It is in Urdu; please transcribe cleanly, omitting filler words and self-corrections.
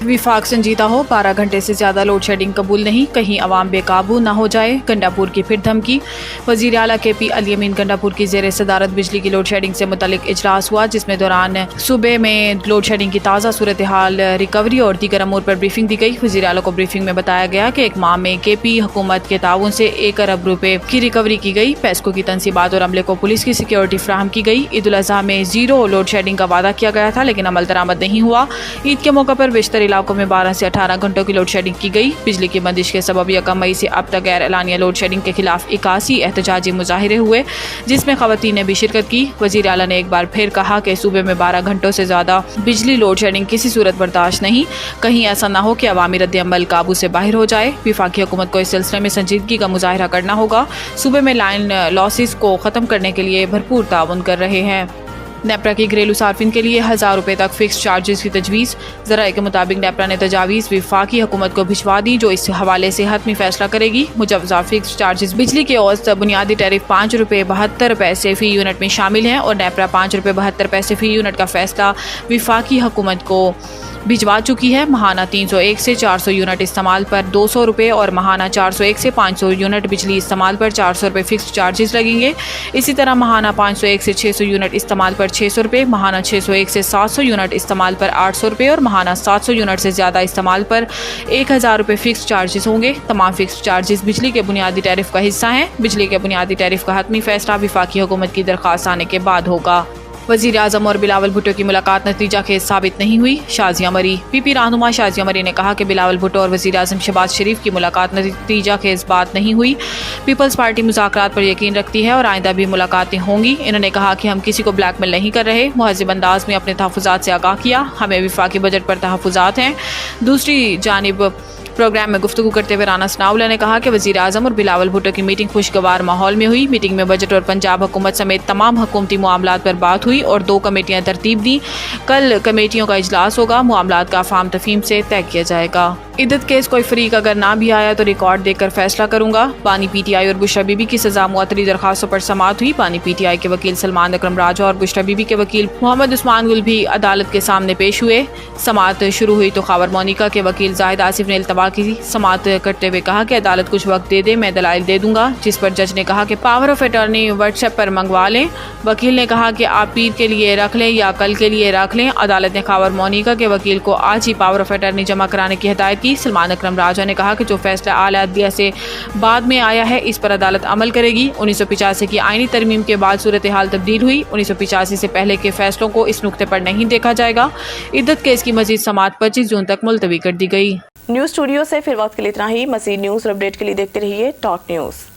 وفاق سنجیدہ ہو، 12 گھنٹے سے زیادہ لوڈ شیڈنگ قبول نہیں، کہیں عوام بے قابو نہ ہو جائے، گنڈاپور کی پھر دھمکی۔ وزیر اعلیٰ کے پی الیمین گنڈاپور کی زیر صدارت بجلی کی لوڈ شیڈنگ سے متعلق اجلاس ہوا، جس میں دوران صوبے میں لوڈ شیڈنگ کی تازہ صورتحال، ریکوری اور دیگر امور پر بریفنگ دی گئی۔ وزیر اعلیٰ کو بریفنگ میں بتایا گیا کہ ایک ماہ میں کے پی حکومت کے تعاون سے 1 ارب روپے کی ریکوری کی گئی، پیسکو کی تنصیبات اور عملے کو پولیس کی سیکیورٹی فراہم کی گئی۔ عید الاضحیٰ میں 0 لوڈ شیڈنگ کا وعدہ کیا گیا تھا، لیکن عمل درآمد نہیں ہوا۔ عید کے موقع پر بیشتر علاقوں میں 12 سے 18 گھنٹوں کی لوڈ شیڈنگ کی گئی۔ بجلی کی بندش کے سبب 1 مئی سے اب تک غیر اعلانیہ لوڈ شیڈنگ کے خلاف 81 احتجاجی مظاہرے ہوئے، جس میں خواتین نے بھی شرکت کی۔ وزیر اعلیٰ نے ایک بار پھر کہا کہ صوبے میں 12 گھنٹوں سے زیادہ بجلی لوڈ شیڈنگ کسی صورت برداشت نہیں، کہیں ایسا نہ ہو کہ عوامی رد عمل قابو سے باہر ہو جائے۔ وفاقی حکومت کو اس سلسلے میں سنجیدگی کا مظاہرہ کرنا ہوگا۔ صوبے میں لائن لاسز کو ختم کرنے کے لیے بھرپور تعاون کر رہے ہیں۔ نیپرا کی گھریلو صارفین کے لیے 1000 روپے تک فکس چارجز کی تجویز۔ ذرائع کے مطابق نیپرا نے تجاویز وفاقی حکومت کو بھجوا دی، جو اس حوالے سے حتمی فیصلہ کرے گی۔ مجوزہ فکس چارجز بجلی کے اوسط بنیادی ٹیرف 5 روپے 72 پیسے فی یونٹ میں شامل ہیں، اور نیپرا 5 روپے 72 پیسے فی یونٹ کا فیصلہ وفاقی حکومت کو بھجوا چکی ہے۔ ماہانہ 301 سے 400 یونٹ استعمال پر 200 روپے اور ماہانہ 401 سے 500 یونٹ بجلی استعمال پر 400 روپے فکس چارجز لگیں گے۔ اسی طرح ماہانہ 501 سے 600 یونٹ استعمال پر 600 روپے، ماہانہ 601 سے 700 یونٹ استعمال پر 800 روپے اور ماہانہ 700 یونٹ سے زیادہ استعمال پر 1000 روپے فکس چارجز ہوں گے۔ تمام فکس چارجز بجلی کے بنیادی ٹیرف کا حصہ ہیں۔ بجلی کے بنیادی ٹیرف کا حتمی فیصلہ وفاقی حکومت کی درخواست آنے کے بعد ہوگا۔ وزیر اعظم اور بلاول بھٹو کی ملاقات نتیجہ خیز ثابت نہیں ہوئی، شازیہ مری۔ پی پی رہنما شازیہ مری نے کہا کہ بلاول بھٹو اور وزیر اعظم شہباز شریف کی ملاقات نتیجہ خیز بات نہیں ہوئی۔ پیپلز پارٹی مذاکرات پر یقین رکھتی ہے اور آئندہ بھی ملاقاتیں ہوں گی۔ انہوں نے کہا کہ ہم کسی کو بلیک میل نہیں کر رہے، مہذب انداز میں اپنے تحفظات سے آگاہ کیا، ہمیں وفاقی بجٹ پر تحفظات ہیں۔ دوسری جانب پروگرام میں گفتگو کرتے ہوئے رانا ثناءاللہ نے کہا کہ وزیر اعظم اور بلاول بھٹو کی میٹنگ خوشگوار ماحول میں ہوئی۔ میٹنگ میں بجٹ اور پنجاب حکومت سمیت تمام حکومتی معاملات پر بات ہوئی اور 2 کمیٹیاں ترتیب دیں۔ کل کمیٹیوں کا اجلاس ہوگا، معاملات کا افہام تفہیم سے طے کیا جائے گا۔ عدت کیس کوئی فریق اگر نہ بھی آیا تو ریکارڈ دیکھ کر فیصلہ کروں گا۔ بانی پی ٹی آئی اور بشرا بی بی کی سزا معطلی درخواستوں پر سماعت ہوئی۔ بانی پی ٹی آئی کے وکیل سلمان اکرم راجہ اور بشرا بی بی کے وکیل محمد عثمان گل بھی عدالت کے سامنے پیش ہوئے۔ سماعت شروع ہوئی تو خاور مونیکا کے وکیل زاہد آصف نے التوا کی، سماعت کرتے ہوئے کہا کہ عدالت کچھ وقت دے دے، میں دلائل دے دوں گا، جس پر جج نے کہا کہ power of attorney WhatsApp پر منگوا لیں۔ وکیل نے کہا کہ آپ پیر کے لیے رکھ لیں یا کل کے لیے رکھ لیں۔ عدالت نے خاور مونیکا کے وکیل کو آج ہی پاور آف اٹارنی جمع کرانے کی ہدایت کی۔ سلمان اکرم راجہ نے کہا کہ جو فیصلہ اعلیٰ عدلیہ سے بعد میں آیا ہے اس پر عدالت عمل کرے گی۔ 1985 کی آئینی ترمیم کے بعد صورتحال تبدیل ہوئی، 1985 سے پہلے کے فیصلوں کو اس نقطے پر نہیں دیکھا جائے گا۔ عدت کیس کی مزید سماعت 25 جون تک ملتوی کر دی گئی۔ نیوز اسٹوڈیو سے فی الوقت کے لیے اتنا ہی۔ مزید نیوز اور اپڈیٹ کے لیے دیکھتے رہیے ٹاک نیوز۔